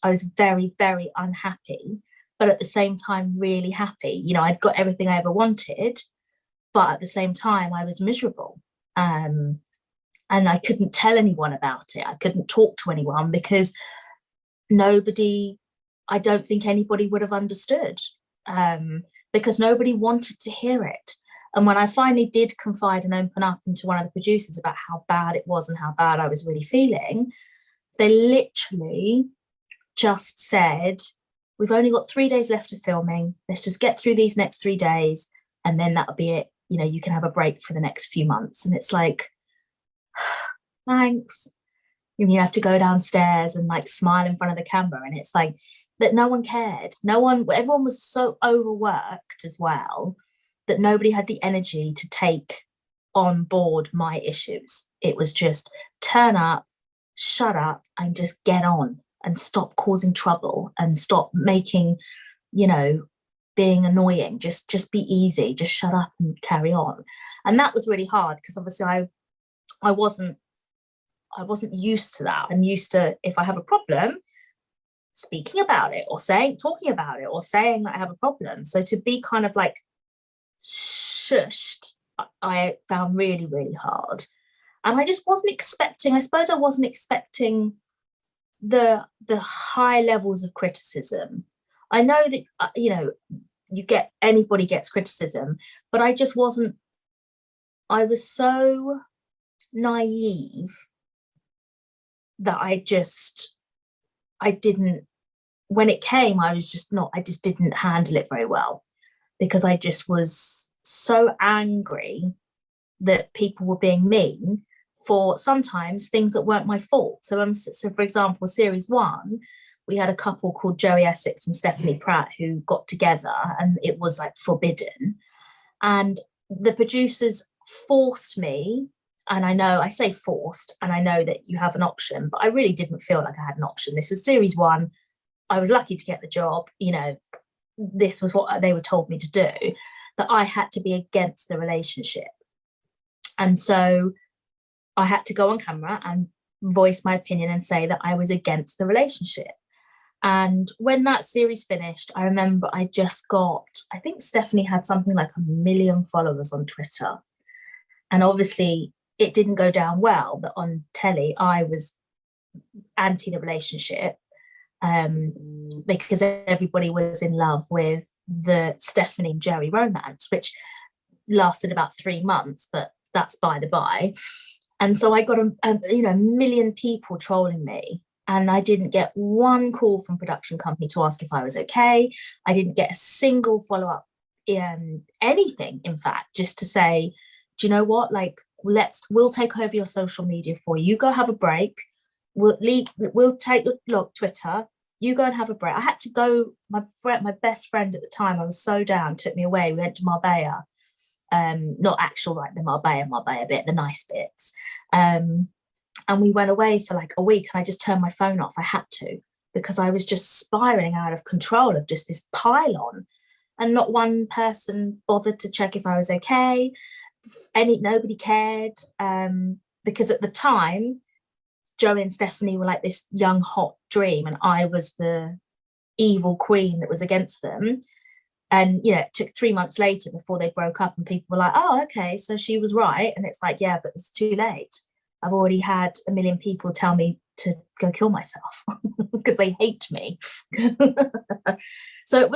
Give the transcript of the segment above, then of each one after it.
I was very, very unhappy, but at the same time, really happy. You know, I'd got everything I ever wanted, but at the same time, I was miserable. Um, and I couldn't tell anyone about it. I couldn't talk to anyone because nobody, I don't think anybody would have understood, because nobody wanted to hear it. And when I finally did confide and open up into one of the producers about how bad it was and how bad I was really feeling, they literally just said, we've only got 3 days left of filming. Let's just get through these next 3 days and then that'll be it. You know, you can have a break for the next few months. And it's like, thanks. And you have to go downstairs and like smile in front of the camera. And it's like that no one cared. No one, everyone was so overworked as well that nobody had the energy to take on board my issues. It was just turn up, shut up, and just get on and stop causing trouble and stop making, you know, being annoying. Just be easy, just shut up and carry on. And that was really hard because obviously I wasn't used to that. I'm used to, if I have a problem, speaking about it or talking about it or saying that I have a problem. So to be kind of like shushed, I found really, really hard. And I just wasn't expecting, I suppose I wasn't expecting the high levels of criticism. I know that, you know, anybody gets criticism, but I just wasn't, I was so naive that I didn't, when it came, I just didn't handle it very well because I just was so angry that people were being mean for sometimes things that weren't my fault. So for example, series 1, we had a couple called Joey Essex and Stephanie Pratt who got together and it was like forbidden. And the producers forced me, and I say forced, and I know that you have an option, but I really didn't feel like I had an option. This was series 1. I was lucky to get the job. You know, this was what they were told me to do, that I had to be against the relationship. And so I had to go on camera and voice my opinion and say that I was against the relationship. And when that series finished, I remember I think Stephanie had something like 1 million followers on Twitter. And obviously it didn't go down well, but on telly, I was anti the relationship, because everybody was in love with the Stephanie and Joey romance, which lasted about 3 months, but that's by the by. And so I got a 1 million people trolling me, and I didn't get one call from production company to ask if I was okay. I didn't get a single follow-up, anything, in fact, just to say, do you know what, like, we'll take over your social media for you. You go have a break. We'll take Twitter. You go and have a break. I had to go. My best friend at the time, I was so down, took me away. We went to Marbella. Not actual like the Marbella bit, the nice bits. And we went away for like a week, and I just turned my phone off. I had to, because I was just spiraling out of control of just this pile-on, and not one person bothered to check if I was okay. Nobody cared, because at the time, Joey and Stephanie were like this young hot dream, and I was the evil queen that was against them. And you know, it took 3 months later before they broke up, and people were like, oh, okay, so she was right. And it's like, yeah, but it's too late. I've already had 1 million people tell me to go kill myself because they hate me. So it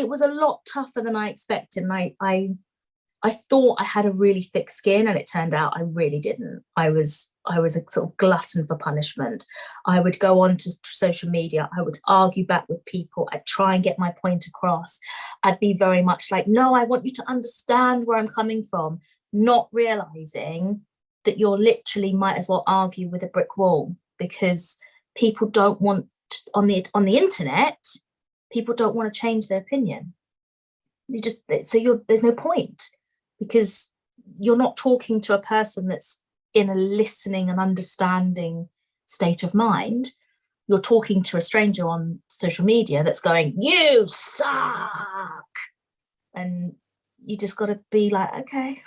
was a lot tougher than I expected. And I thought I had a really thick skin, and it turned out I really didn't. I was a sort of glutton for punishment. I would go on to social media. I would argue back with people. I'd try and get my point across. I'd be very much like, no, I want you to understand where I'm coming from, not realizing that you're literally might as well argue with a brick wall, because people don't want on the internet, people don't want to change their opinion. There's no point, because you're not talking to a person that's in a listening and understanding state of mind. You're talking to a stranger on social media that's going, you suck. And you just got to be like, okay,